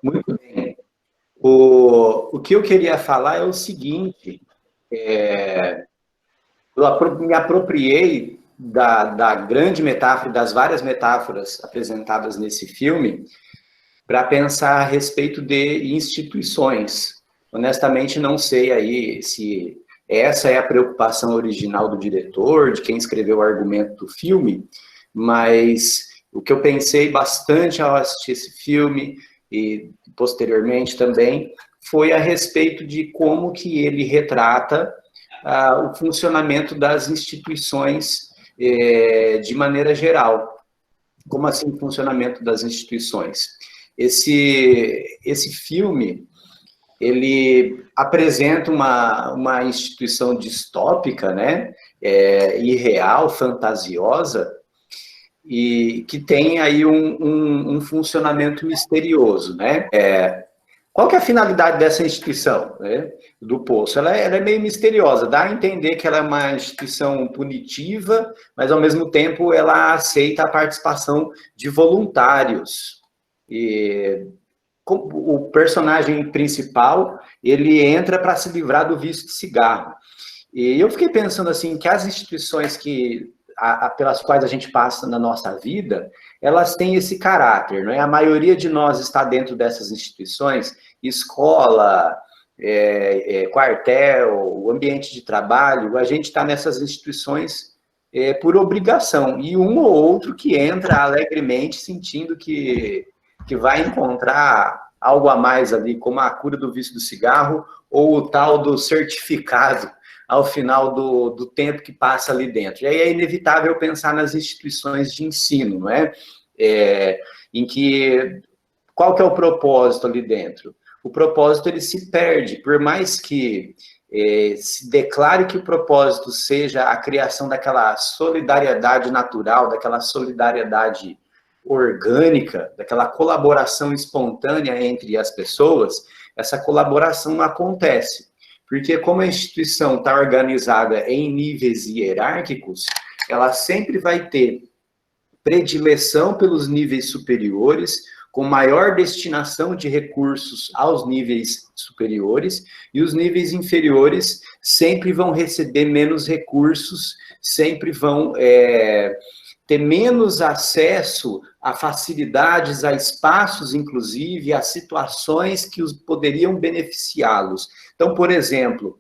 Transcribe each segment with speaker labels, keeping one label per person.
Speaker 1: Muito bem. O que eu queria falar é o seguinte, me apropriei da grande metáfora, das várias metáforas apresentadas nesse filme, para pensar a respeito de instituições. Honestamente, não sei aí se essa é a preocupação original do diretor, de quem escreveu o argumento do filme, mas o que eu pensei bastante ao assistir esse filme, e posteriormente também, foi a respeito de como que ele retrata o funcionamento das instituições de maneira geral. Como assim o funcionamento das instituições? Esse filme, ele apresenta uma instituição distópica, né, irreal, fantasiosa, e que tem aí um funcionamento misterioso, né? Qual que é a finalidade dessa instituição, né, do Poço? Ela é meio misteriosa, dá a entender que ela é uma instituição punitiva, mas ao mesmo tempo ela aceita a participação de voluntários. E o personagem principal, ele entra para se livrar do vício de cigarro. E eu fiquei pensando assim, que as instituições pelas quais a gente passa na nossa vida, elas têm esse caráter, não é? A maioria de nós está dentro dessas instituições, escola, quartel, ambiente de trabalho, a gente está nessas instituições por obrigação, e um ou outro que entra alegremente sentindo que vai encontrar algo a mais ali, como a cura do vício do cigarro, ou o tal do certificado ao final do tempo que passa ali dentro. E aí é inevitável pensar nas instituições de ensino, não é? Em que, qual que é o propósito ali dentro? O propósito, ele se perde, por mais que se declare que o propósito seja a criação daquela solidariedade natural, daquela solidariedade orgânica, daquela colaboração espontânea entre as pessoas, essa colaboração não acontece. Porque como a instituição está organizada em níveis hierárquicos, ela sempre vai ter predileção pelos níveis superiores, com maior destinação de recursos aos níveis superiores, e os níveis inferiores sempre vão receber menos recursos, sempre vão ter menos acesso a facilidades, a espaços, inclusive, a situações que poderiam beneficiá-los. Então, por exemplo,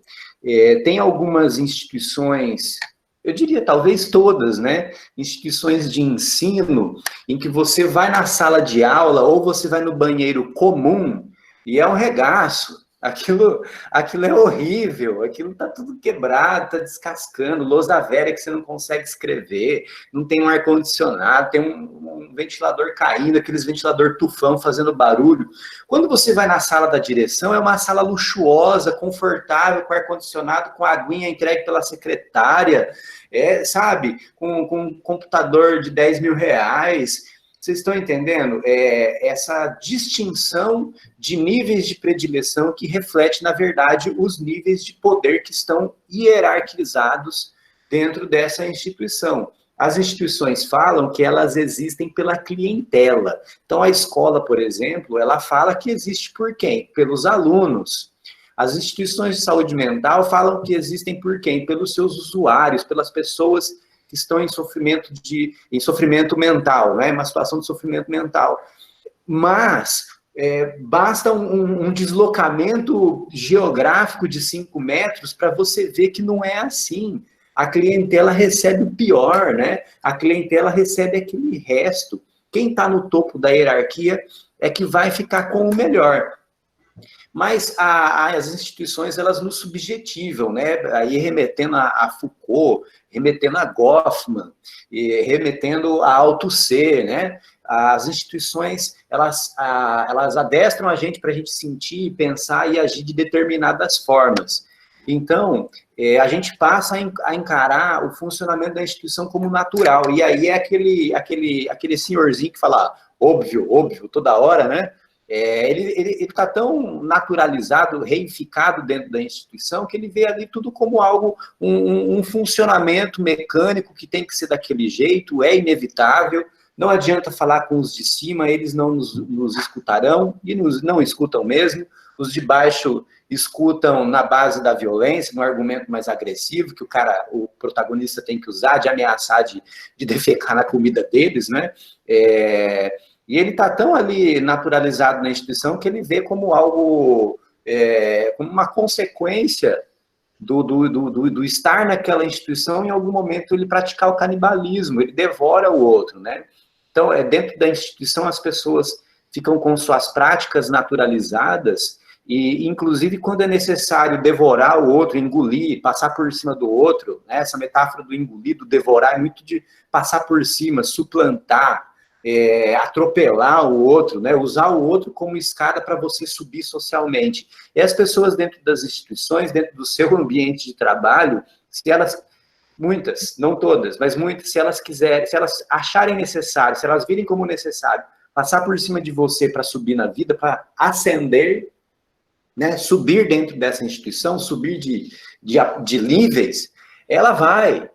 Speaker 1: tem algumas instituições, eu diria talvez todas, né? Instituições de ensino, em que você vai na sala de aula ou você vai no banheiro comum e é um regaço. Aquilo é horrível, aquilo tá tudo quebrado, tá descascando, lousa velha que você não consegue escrever, não tem um ar-condicionado, tem um ventilador caindo, aqueles ventilador tufão fazendo barulho. Quando você vai na sala da direção, é uma sala luxuosa, confortável, com ar-condicionado, com a aguinha entregue pela secretária, sabe, com um computador de 10 mil reais. Vocês estão entendendo? Essa distinção de níveis de predileção que reflete, na verdade, os níveis de poder que estão hierarquizados dentro dessa instituição. As instituições falam que elas existem pela clientela. Então, a escola, por exemplo, ela fala que existe por quem? Pelos alunos. As instituições de saúde mental falam que existem por quem? Pelos seus usuários, pelas pessoas que estão em sofrimento mental, né? Uma situação de sofrimento mental. Mas basta um deslocamento geográfico de 5 metros para você ver que não é assim. A clientela recebe o pior, né? A clientela recebe aquele resto. Quem está no topo da hierarquia é que vai ficar com o melhor. Mas as instituições, elas nos subjetivam, né? Aí remetendo a Foucault, remetendo a Goffman, remetendo a Althusser, né? As instituições, elas adestram a gente para a gente sentir, pensar e agir de determinadas formas. Então, a gente passa a encarar o funcionamento da instituição como natural. E aí é aquele senhorzinho que fala óbvio, toda hora, né? Ele está tão naturalizado, reificado dentro da instituição, que ele vê ali tudo como algo, um funcionamento mecânico que tem que ser daquele jeito, é inevitável, Não adianta falar com os de cima, eles não nos escutarão, e não escutam mesmo. Os de baixo escutam na base da violência, no argumento mais agressivo, que o protagonista tem que usar, de ameaçar de defecar na comida deles, né? E ele está tão ali naturalizado na instituição que ele vê como algo, como uma consequência do estar naquela instituição, em algum momento ele praticar o canibalismo, ele devora o outro, né? Então, dentro da instituição, as pessoas ficam com suas práticas naturalizadas, e, inclusive, quando é necessário devorar o outro, engolir, passar por cima do outro, né? Essa metáfora do engolir, do devorar, é muito de passar por cima, suplantar, atropelar o outro, né? Usar o outro como escada para você subir socialmente. E as pessoas dentro das instituições, dentro do seu ambiente de trabalho, se elas... Muitas, não todas, mas muitas, se elas quiserem, se elas acharem necessário, se elas virem como necessário, passar por cima de você para subir na vida, para ascender, né, subir dentro dessa instituição, subir de níveis, ela vai,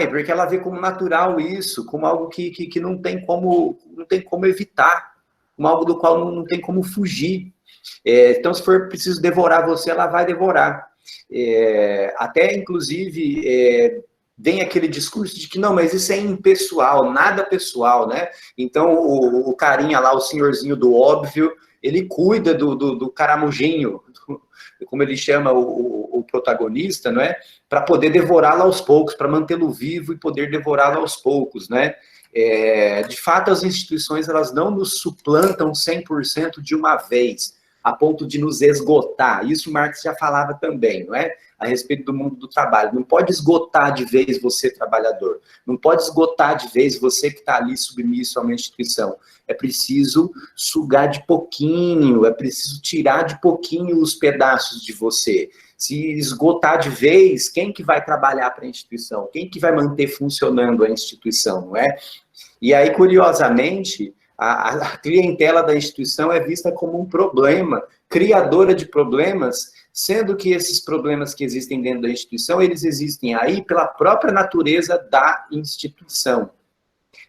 Speaker 1: porque ela vê como natural isso, como algo que não tem como evitar, como algo do qual não tem como fugir. Então, se for preciso devorar você, ela vai devorar. Até, inclusive, vem aquele discurso de que não, mas isso é impessoal, nada pessoal, né? Então, o carinha lá, o senhorzinho do óbvio, ele cuida do caramujinho, como ele chama o protagonista, não é? Para poder devorá-lo aos poucos, para mantê-lo vivo e poder devorá-lo aos poucos, né? De fato, as instituições, elas não nos suplantam 100% de uma vez, a ponto de nos esgotar. Isso Marx já falava também, não é? A respeito do mundo do trabalho. Não pode esgotar de vez você, trabalhador. Não pode esgotar de vez você que está ali submisso a uma instituição. É preciso sugar de pouquinho, é preciso tirar de pouquinho os pedaços de você. Se esgotar de vez, quem que vai trabalhar para a instituição? Quem que vai manter funcionando a instituição, não é? E aí, curiosamente, a clientela da instituição é vista como um problema, criadora de problemas, sendo que esses problemas que existem dentro da instituição, eles existem aí pela própria natureza da instituição.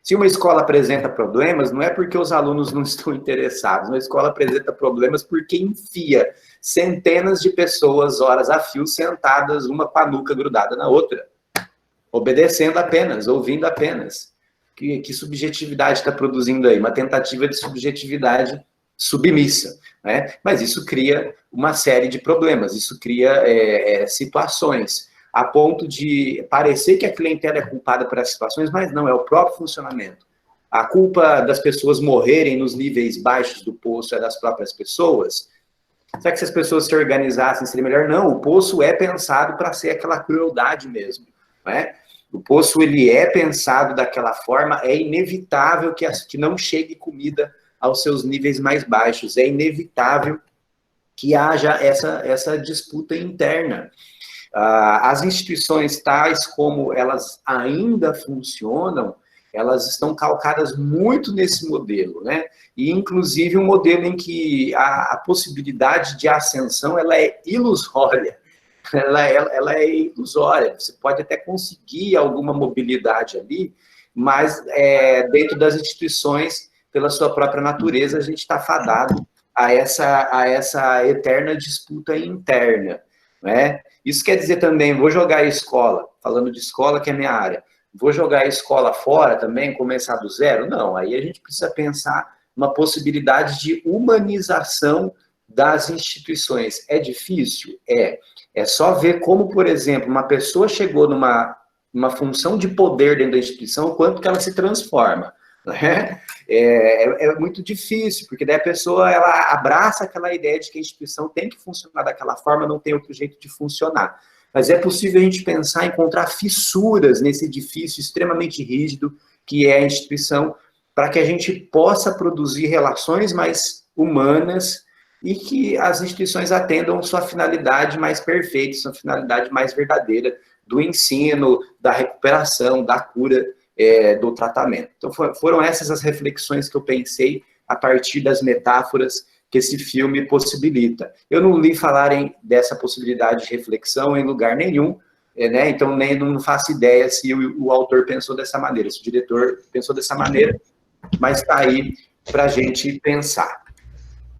Speaker 1: Se uma escola apresenta problemas, não é porque os alunos não estão interessados, uma escola apresenta problemas porque enfia centenas de pessoas, horas a fio, sentadas, uma com a nuca grudada na outra, obedecendo apenas, ouvindo apenas. Que subjetividade está produzindo aí? Uma tentativa de subjetividade submissa, né? Mas isso cria uma série de problemas, isso cria situações, a ponto de parecer que a clientela é culpada por essas situações, mas não, é o próprio funcionamento. A culpa das pessoas morrerem nos níveis baixos do poço é das próprias pessoas? Será que se as pessoas se organizassem seria melhor? Não, o poço é pensado para ser aquela crueldade mesmo, né? O poço, ele é pensado daquela forma, é inevitável que não chegue comida aos seus níveis mais baixos, é inevitável que haja essa disputa interna. As instituições tais como elas ainda funcionam, elas estão calcadas muito nesse modelo, né? E, inclusive, um modelo em que a possibilidade de ascensão, ela é ilusória. Ela é ilusória, você pode até conseguir alguma mobilidade ali, mas dentro das instituições, pela sua própria natureza, a gente está fadado a essa eterna disputa interna, né? Isso quer dizer também, vou jogar a escola, falando de escola, que é minha área, vou jogar a escola fora também, começar do zero? Não, aí a gente precisa pensar uma possibilidade de humanização das instituições. É difícil? É só ver como, por exemplo, uma pessoa chegou numa função de poder dentro da instituição, o quanto que ela se transforma. Né? É muito difícil, porque daí a pessoa ela abraça aquela ideia de que a instituição tem que funcionar daquela forma, não tem outro jeito de funcionar. Mas é possível a gente pensar, encontrar fissuras nesse edifício extremamente rígido que é a instituição, para que a gente possa produzir relações mais humanas e que as instituições atendam sua finalidade mais perfeita, sua finalidade mais verdadeira do ensino, da recuperação, da cura, do tratamento. Então, foram essas as reflexões que eu pensei a partir das metáforas que esse filme possibilita. Eu não li falarem dessa possibilidade de reflexão em lugar nenhum, né? Então, nem não faço ideia se o autor pensou dessa maneira, se o diretor pensou dessa maneira, mas está aí para a gente pensar.